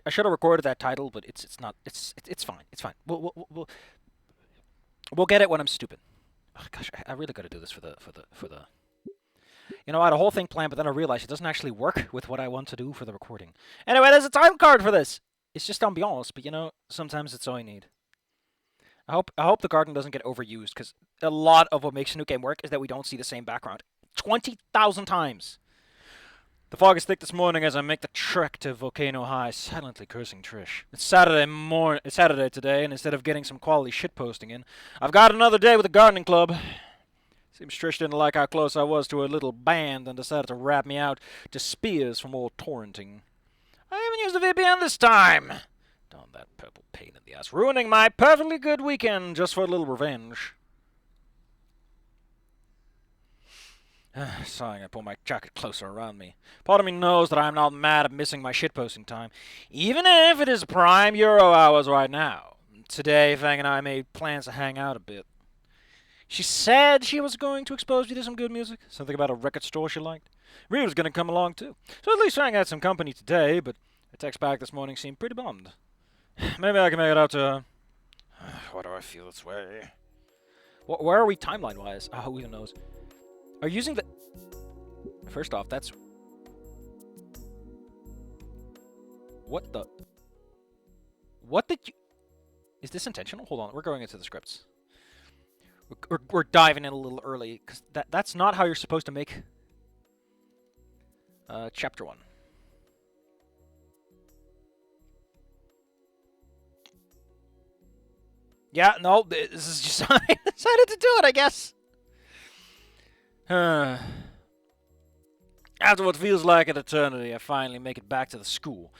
I should have recorded that title, but it's not. It's fine. It's fine. We'll get it when I'm stupid. Oh, gosh, I really got to do this for the. You know, I had a whole thing planned, but then I realized it doesn't actually work with what I want to do for the recording. Anyway, there's a time card for this. It's just ambiance, but you know, sometimes it's all I need. I hope the garden doesn't get overused, because a lot of what makes Snoot game work is that we don't see the same background 20,000 times. The fog is thick this morning as I make the trek to Volcano High, silently cursing Trish. It's Saturday today, and instead of getting some quality shitposting in, I've got another day with the gardening club. Seems Trish didn't like how close I was to her little band and decided to rat me out to spears for more torrenting. I haven't used the VPN this time. Darn that purple pain in the ass, ruining my perfectly good weekend just for a little revenge. Sighing, I pull my jacket closer around me. Part of me knows that I'm not mad at missing my shitposting time, even if it is prime Euro hours right now. Today, Fang and I made plans to hang out a bit. She said she was going to expose me to some good music, something about a record store she liked. Rita was going to come along too, so at least Fang had some company today, but her text back this morning seemed pretty bummed. Maybe I can make it up to her. Why do I feel this way? Where are we timeline-wise? Oh, who even knows? Are you using the... First off, that's... What the... What did you... Is this intentional? Hold on, we're going into the scripts. We're diving in a little early, because that's not how you're supposed to make... Chapter 1. Yeah, no, this is just how I decided to do it, I guess. After what feels like an eternity, I finally make it back to the school.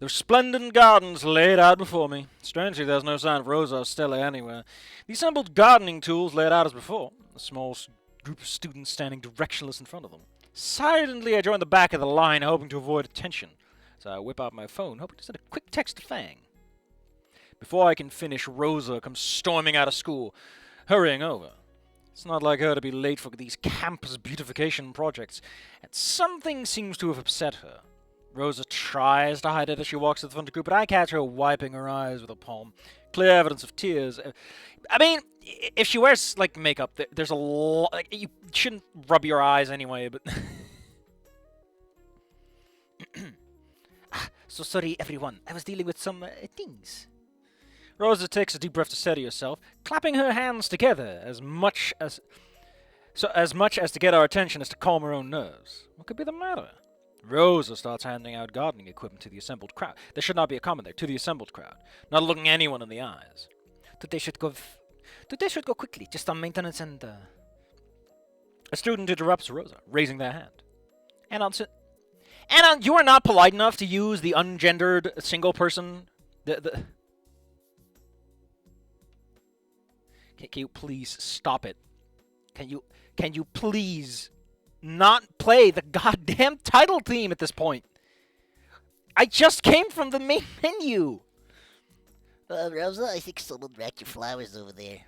The resplendent gardens laid out before me. Strangely, there's no sign of Rosa or Stella anywhere. The assembled gardening tools laid out as before. A small group of students standing directionless in front of them. Silently, I join the back of the line, hoping to avoid attention. So I whip out my phone, hoping to send a quick text to Fang. Before I can finish, Rosa comes storming out of school, hurrying over. It's not like her to be late for these campus beautification projects, and something seems to have upset her. Rosa tries to hide it as she walks to the front of the group, but I catch her wiping her eyes with a palm. Clear evidence of tears. I mean, if she wears, like, makeup, there's a lot... Like, you shouldn't rub your eyes anyway, but... So sorry, everyone. I was dealing with some things. Rosa takes a deep breath to steady herself, clapping her hands together as much as to get our attention as to calm her own nerves. What could be the matter? Rosa starts handing out gardening equipment to the assembled crowd. There should not be a comment there. To the assembled crowd, not looking anyone in the eyes. Today should go quickly, just on maintenance and. A student interrupts Rosa, raising their hand. And you are not polite enough to use the ungendered single person. Can you please stop it? Can you please not play the goddamn title theme at this point? I just came from the main menu. Rosa, I think someone wrecked your flowers over there.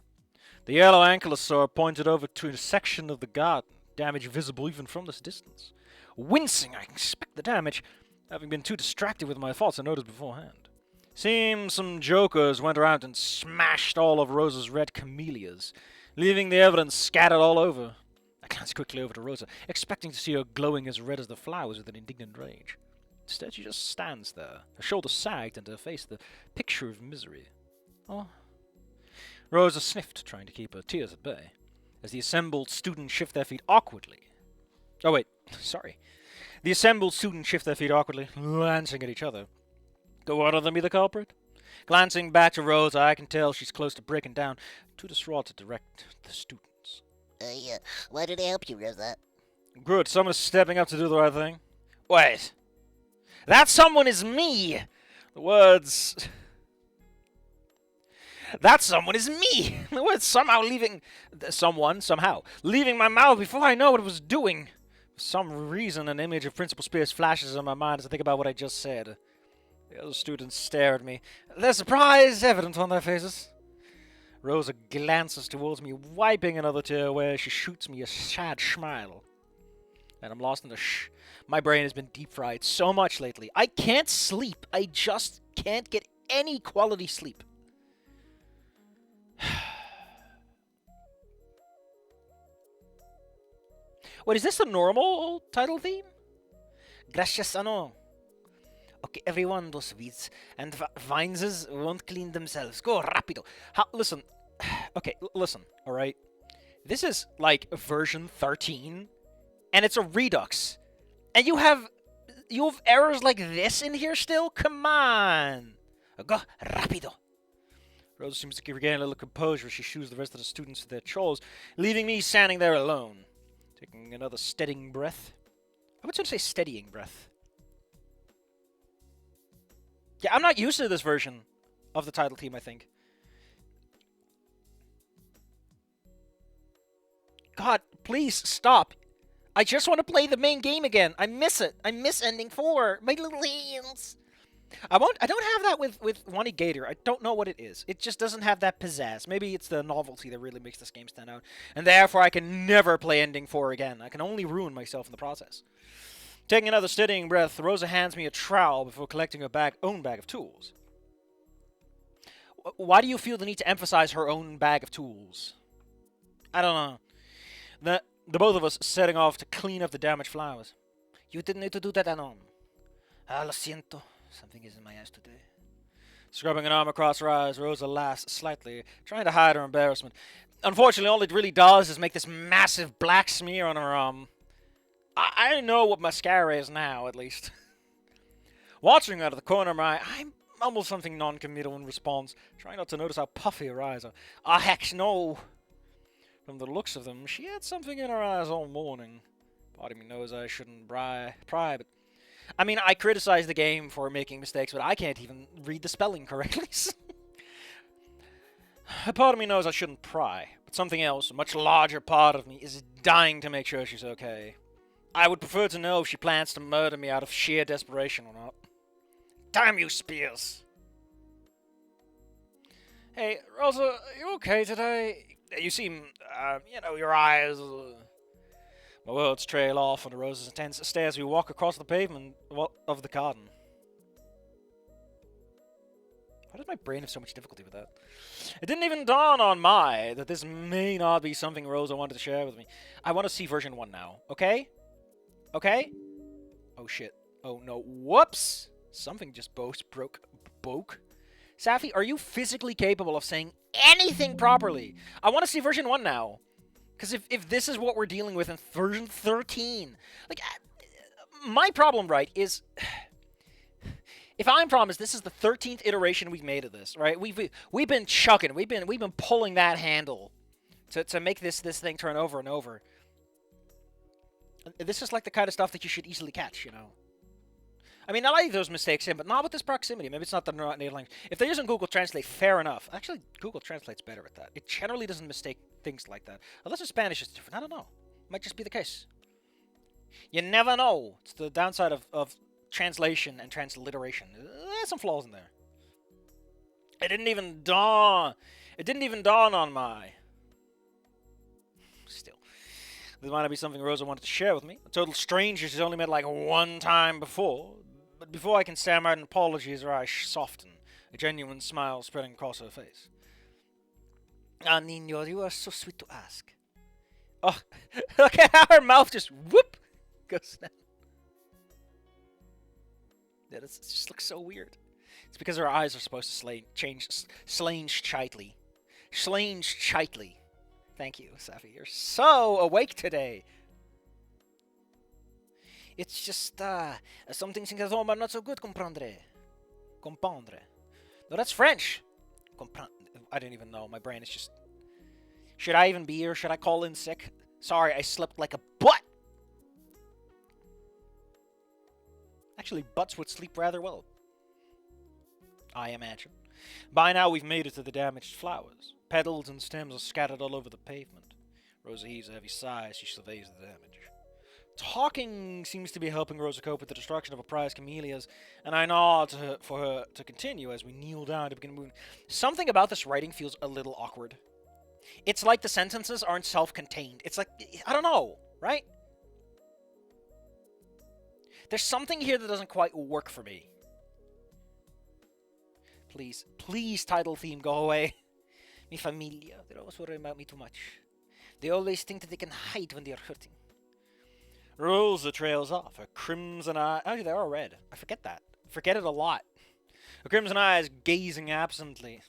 The yellow ankylosaur pointed over to a section of the garden, damage visible even from this distance. Wincing, I inspect the damage, having been too distracted with my thoughts to notice beforehand. Seems some jokers went around and smashed all of Rosa's red camellias, leaving the evidence scattered all over. I glance quickly over to Rosa, expecting to see her glowing as red as the flowers with an indignant rage. Instead, she just stands there, her shoulders sagged and her face the picture of misery. Oh. Rosa sniffed, trying to keep her tears at bay, as the assembled students shift their feet awkwardly. Oh wait, sorry. The assembled students shift their feet awkwardly, glancing at each other. Could one of them be the culprit? Glancing back to Rosa, I can tell she's close to breaking down, too distraught to direct the students. Why did I help you, Rosa? Good, someone is stepping up to do the right thing. Wait. That someone is me! The words... That someone is me! The words somehow leaving my mouth before I know what it was doing. For some reason, an image of Principal Spears flashes in my mind as I think about what I just said. The other students stare at me, their surprise evident on their faces. Rosa glances towards me, wiping another tear away as she shoots me a sad smile. And I'm lost in the My brain has been deep fried so much lately. I can't sleep. I just can't get any quality sleep. Wait, is this the normal title theme? Gracias ano. Okay, everyone, those weeds and vines won't clean themselves. Go rapido. Listen. Okay, listen, alright? This is like version 13, and it's a Redux. And you have errors like this in here still? Come on. Go rapido. Rosa seems to be regaining a little composure as she shoos the rest of the students to their chores, leaving me standing there alone, taking another steadying breath. I would sort of say steadying breath. Yeah, I'm not used to this version of the title theme, I think. God, please stop. I just want to play the main game again. I miss it. I miss ending 4. My little hands. I don't have that with Wani Gator. I don't know what it is. It just doesn't have that pizzazz. Maybe it's the novelty that really makes this game stand out. And therefore, I can never play ending 4 again. I can only ruin myself in the process. Taking another steadying breath, Rosa hands me a trowel before collecting her own bag of tools. Why do you feel the need to emphasize her own bag of tools? I don't know. The both of us setting off to clean up the damaged flowers. You didn't need to do that, Anon. Lo siento. Something is in my eyes today. Scrubbing an arm across her eyes, Rosa laughs slightly, trying to hide her embarrassment. Unfortunately, all it really does is make this massive black smear on her arm. I know what mascara is now, at least. Watching out of the corner of my eye, I mumble something non-committal in response, trying not to notice how puffy her eyes are. Ah, heck no! From the looks of them, she had something in her eyes all morning. Part of me knows I shouldn't pry, but... I mean, I criticize the game for making mistakes, but I can't even read the spelling correctly. Part of me knows I shouldn't pry, but something else, a much larger part of me, is dying to make sure she's okay. I would prefer to know if she plans to murder me out of sheer desperation or not. Damn you, Spears! Hey, Rosa, are you okay today? You seem, your eyes... My words trail off under Rosa's intense stare as we walk across the pavement of the garden. Why does my brain have so much difficulty with that? It didn't even dawn on that this may not be something Rosa wanted to share with me. I want to see version 1 now, okay? Okay? Oh shit. Oh no. Whoops! Something just broke. Safi, are you physically capable of saying anything properly? I want to see version 1 now. Because if this is what we're dealing with in version 13... Like, my problem, right, is... If I'm promised this is the 13th iteration we've made of this, right? We've been chucking, we've been pulling that handle to make this thing turn over and over. This is like the kind of stuff that you should easily catch, you know. I mean, I like those mistakes in, but not with this proximity. Maybe it's not the native language. If they're using Google Translate, fair enough. Actually, Google Translate's better at that. It generally doesn't mistake things like that. Unless the Spanish is different. I don't know. Might just be the case. You never know. It's the downside of translation and transliteration. There's some flaws in there. It didn't even dawn on my... Still. This might not be something Rosa wanted to share with me. A total stranger she's only met like one time before. But before I can stammer out an apology, her eyes soften, a genuine smile spreading across her face. Ah, Niño, you are so sweet to ask. Oh, look at how her mouth just whoop goes down. Yeah, it just looks so weird. It's because her eyes are supposed to slange chitely. Slange chitely. Thank you, Safi. You're so awake today. It's just, some things in home are not so good, comprendre. Comprendre. No, that's French. I didn't even know. My brain is just... Should I even be here? Should I call in sick? Sorry, I slept like a butt. Actually, butts would sleep rather well, I imagine. By now, we've made it to the damaged flowers. Petals and stems are scattered all over the pavement. Rosa heaves a heavy sigh as she surveys the damage. Talking seems to be helping Rosa cope with the destruction of her prized camellias, and I nod for her to continue as we kneel down to begin moving. Something about this writing feels a little awkward. It's like the sentences aren't self-contained. It's like, I don't know, right? There's something here that doesn't quite work for me. Please, please, title theme, go away. Mi familia, they always worry about me too much. They always think that they can hide when they are hurting. Rosa trails off, her crimson eye. Oh, they are red. I forget that. Forget it a lot. Her crimson eyes gazing absently.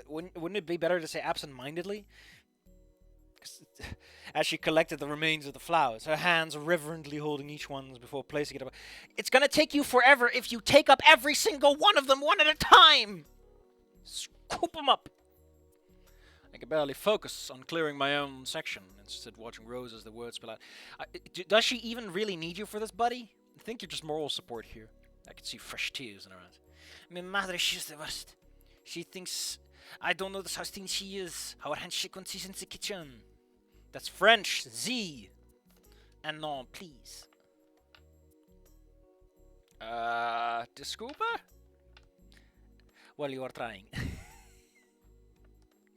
Wouldn't it be better to say absent-mindedly? As she collected the remains of the flowers, her hands reverently holding each one before placing it up. It's gonna take you forever if you take up every single one of them one at a time! Scoop them up! I can barely focus on clearing my own section, instead watching Rosa as the words spill out. Does she even really need you for this, buddy? I think you're just moral support here. I can see fresh tears in her eyes. Mi madre, she's the worst. She thinks I don't notice how thin she is. How her handshake when she's in the kitchen. That's French. Z. And non, please. Disculpa? Well, you are trying.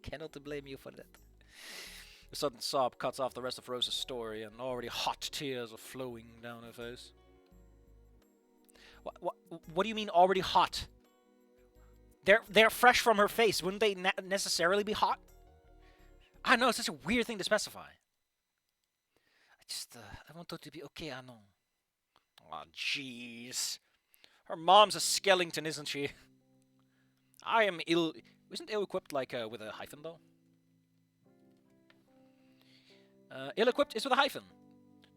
Cannot blame you for that. A sudden sob cuts off the rest of Rosa's story, and already hot tears are flowing down her face. What do you mean already hot? They're fresh from her face. Wouldn't they necessarily be hot? I know, it's such a weird thing to specify. I want her to be okay, I know. Aw, jeez. Her mom's a skeleton, isn't she? I am ill... Isn't ill-equipped like with a hyphen, though? Ill-equipped is with a hyphen.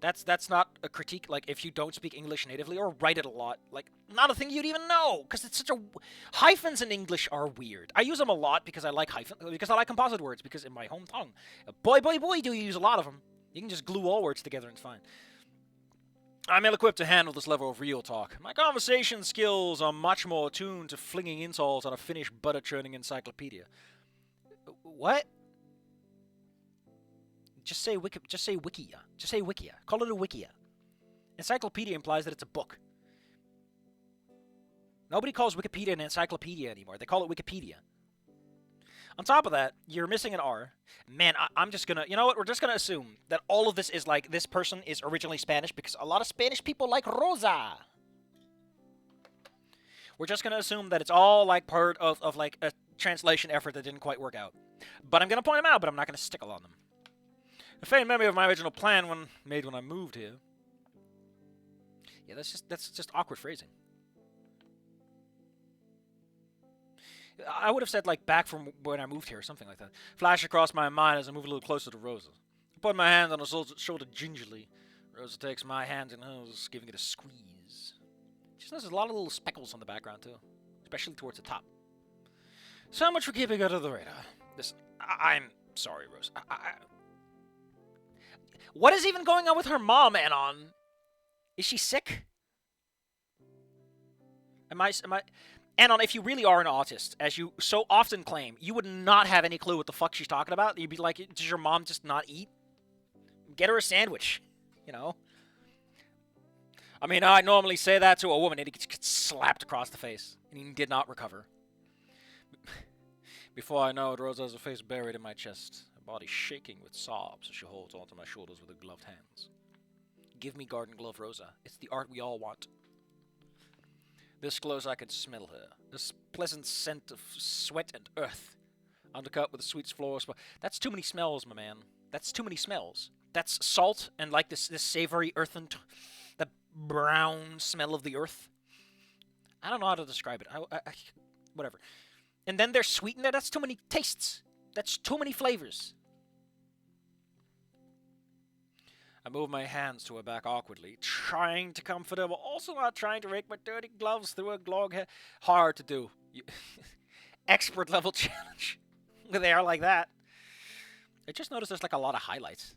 That's not a critique, like, if you don't speak English natively or write it a lot. Like, not a thing you'd even know, because it's such a... Hyphens in English are weird. I use them a lot because I like because I like composite words, because in my home tongue, boy, do you use a lot of them. You can just glue all words together and it's fine. I'm ill-equipped to handle this level of real talk. My conversation skills are much more attuned to flinging insults on a Finnish butter-churning encyclopedia. What? Just say wikia. Just say wikia. Call it a wikia. Encyclopedia implies that it's a book. Nobody calls Wikipedia an encyclopedia anymore. They call it Wikipedia. On top of that, you're missing an R. Man, I'm just gonna... You know what? We're just gonna assume that all of this is like... This person is originally Spanish because a lot of Spanish people like Rosa. We're just gonna assume that it's all like part of like a translation effort that didn't quite work out. But I'm gonna point them out, but I'm not gonna stickle on them. A faint memory of my original plan when I moved here. Yeah, that's just awkward phrasing. I would have said, like, back from when I moved here, or something like that. Flash across my mind as I move a little closer to Rosa. I put my hand on her shoulder gingerly. Rosa takes my hand in hers, giving it a squeeze. She notices a lot of little speckles on the background, too. Especially towards the top. So much for keeping her to the radar. Listen, I'm sorry, Rosa. What is even going on with her mom, Anon? Is she sick? Am I... Anon, if you really are an autist, as you so often claim, you would not have any clue what the fuck she's talking about. You'd be like, does your mom just not eat? Get her a sandwich, you know? I mean, I normally say that to a woman, and he gets slapped across the face, and he did not recover. Before I know it, Rosa has her face buried in my chest, her body shaking with sobs as she holds onto my shoulders with her gloved hands. Give me garden glove, Rosa. It's the art we all want. This close, I could smell her. This pleasant scent of sweat and earth, undercut with a sweet floral smell. That's too many smells, my man. That's too many smells. That's salt and like this savory earthen, the brown smell of the earth. I don't know how to describe it. Whatever. And then there's sweet in there. That's too many tastes. That's too many flavors. I move my hands to her back awkwardly, trying to comfort her, but also not trying to rake my dirty gloves through her glog hair. Hard to do. Expert level challenge. With hair like that. I just noticed there's like a lot of highlights.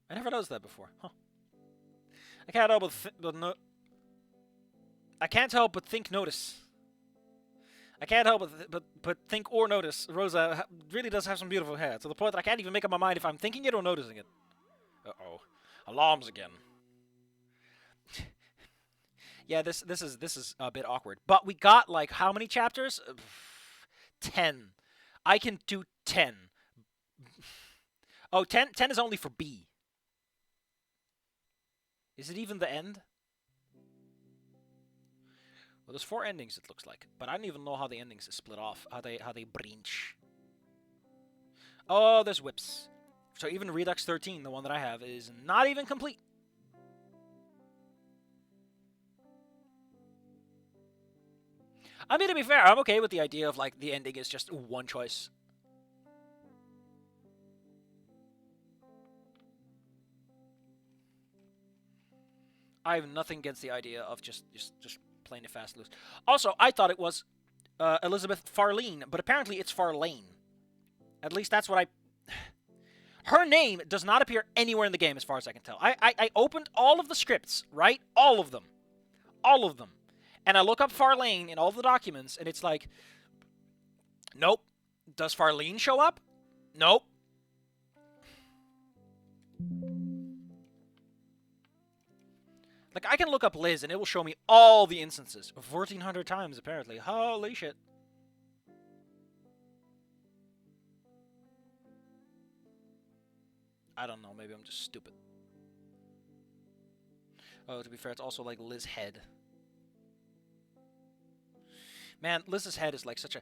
I never noticed that before. Huh. I can't help but think notice. I can't help but think or notice. Rosa really does have some beautiful hair, to the point that I can't even make up my mind if I'm thinking it or noticing it. Uh-oh. Alarms again. Yeah, this is a bit awkward. But we got like how many chapters? 10. I can do 10. Oh, 10 is only for B. Is it even the end? Well, there's 4 endings, it looks like. But I don't even know how the endings is split off. How they branch. Oh, there's whips. So even Redux 13, the one that I have, is not even complete. I mean, to be fair, I'm okay with the idea of, like, the ending is just one choice. I have nothing against the idea of just playing it fast and loose. Also, I thought it was Elizabeth Farlene, but apparently it's Farlane. At least that's what I... Her name does not appear anywhere in the game, as far as I can tell. I opened all of the scripts, right? All of them. All of them. And I look up Farlane in all the documents, and it's like... Nope. Does Farlene show up? Nope. Like, I can look up Liz, and it will show me all the instances. 1,400 times, apparently. Holy shit. I don't know, maybe I'm just stupid. Oh, to be fair, it's also like Liz's head. Man, Liz's head is like such a...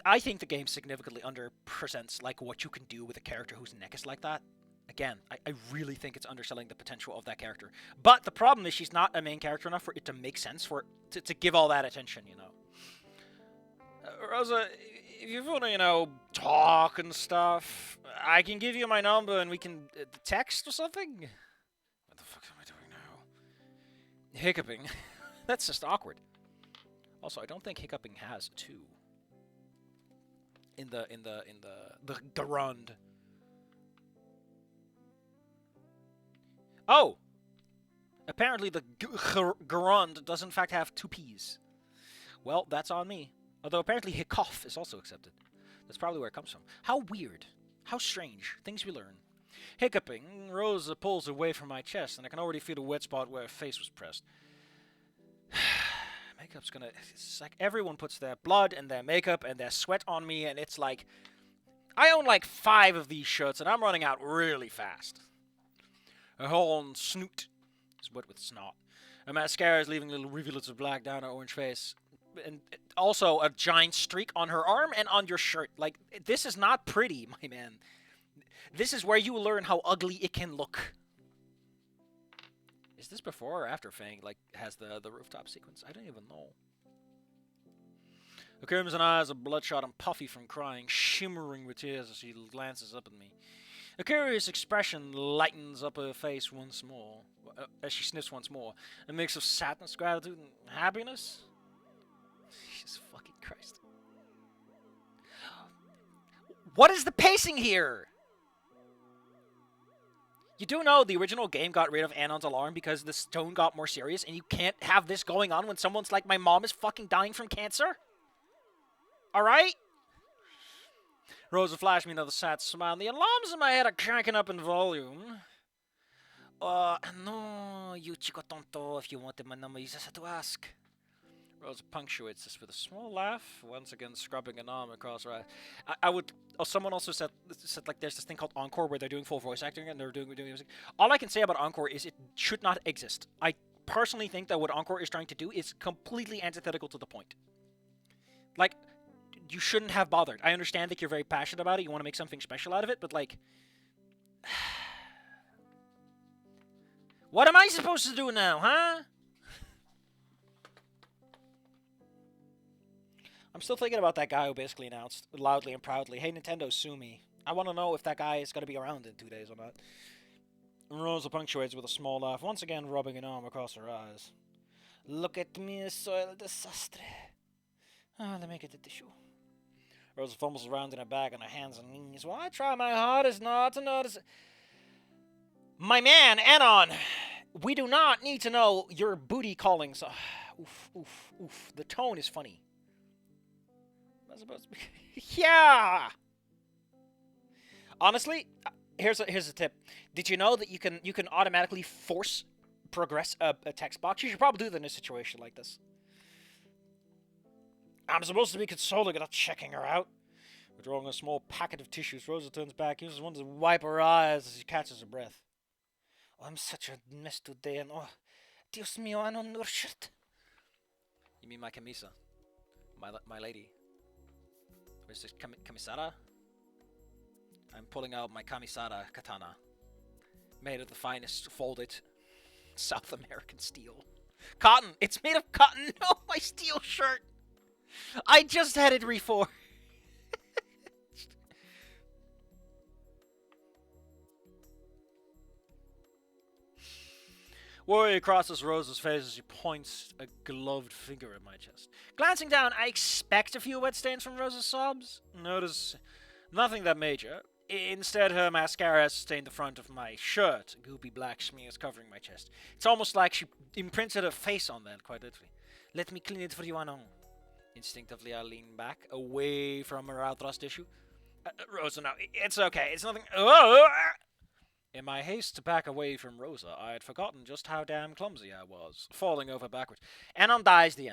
I think the game significantly underpresents like what you can do with a character whose neck is like that. Again, I really think it's underselling the potential of that character. But the problem is she's not a main character enough for it to make sense, for it to give all that attention, you know. Rosa, if you want to, you know, talk and stuff, I can give you my number and we can text or something? What the fuck am I doing now? Hiccuping. That's just awkward. Also, I don't think hiccuping has 2. In the Garund. Oh! Apparently the Garund does in fact have 2 P's. Well, that's on me. Although apparently hiccough is also accepted. That's probably where it comes from. How weird. How strange. Things we learn. Hiccuping, Rosa pulls away from my chest, and I can already feel the wet spot where her face was pressed. Makeup's gonna... It's like everyone puts their blood and their makeup and their sweat on me, and it's like... I own like 5 of these shirts, and I'm running out really fast. Her whole snoot is wet with snot. Her mascara is leaving little rivulets of black down her orange face. And also a giant streak on her arm and on your shirt. Like, this is not pretty, my man. This is where you learn how ugly it can look. Is this before or after Fang, like, has the rooftop sequence? I don't even know. Her crimson eyes are bloodshot and puffy from crying, shimmering with tears as she glances up at me. A curious expression lightens up her face once more, as she sniffs once more. A mix of sadness, gratitude, and happiness. Jesus fucking Christ. What is the pacing here? You do know the original game got rid of Anon's alarm because the tone got more serious, and you can't have this going on when someone's like, my mom is fucking dying from cancer? Alright? Rosa flashed me another sad smile, and the alarms in my head are cranking up in volume. No, you chico tonto, if you wanted my number, you just had to ask. Rosa punctuates this with a small laugh, once again scrubbing an arm across her eye. I would... Oh, someone also said like there's this thing called Encore where they're doing full voice acting and they're doing music. All I can say about Encore is it should not exist. I personally think that what Encore is trying to do is completely antithetical to the point. Like, you shouldn't have bothered. I understand that you're very passionate about it, you want to make something special out of it, but like... What am I supposed to do now, huh? I'm still thinking about that guy who basically announced loudly and proudly, hey, Nintendo, sue me. I want to know if that guy is going to be around in 2 days or not. Rosa punctuates with a small laugh, once again rubbing an arm across her eyes. Look at me, soil desastre. Let me get the tissue. Rosa fumbles around in her bag on her hands and knees. Well, I try my hardest not to notice it. My man, Anon, we do not need to know your booty callings. Oof, oof, oof. The tone is funny. Not supposed to be. Yeah. Honestly, here's a tip. Did you know that you can automatically force progress a text box? You should probably do that in a situation like this. I'm supposed to be consoling without checking her out. Withdrawing a small packet of tissues, Rosa turns back, uses one to wipe her eyes as she catches her breath. I'm such a mess today, and oh, Dios mío, I don't know shit. You mean my camisa? My lady. Where's this camisada? I'm pulling out my camisada katana. Made of the finest folded South American steel. Cotton! It's made of cotton! No, my steel shirt! I just had it reforged! Worry crosses Rosa's face as she points a gloved finger at my chest. Glancing down, I expect a few wet stains from Rosa's sobs. Notice nothing that major. Instead, her mascara has stained the front of my shirt. Goopy black smears covering my chest. It's almost like she imprinted her face on that, quite literally. Let me clean it for you, Anon. Instinctively, I lean back, away from her outthrust issue. Rosa, no, it's okay. It's nothing. In my haste to back away from Rosa, I had forgotten just how damn clumsy I was, falling over backwards. Anon dies the end.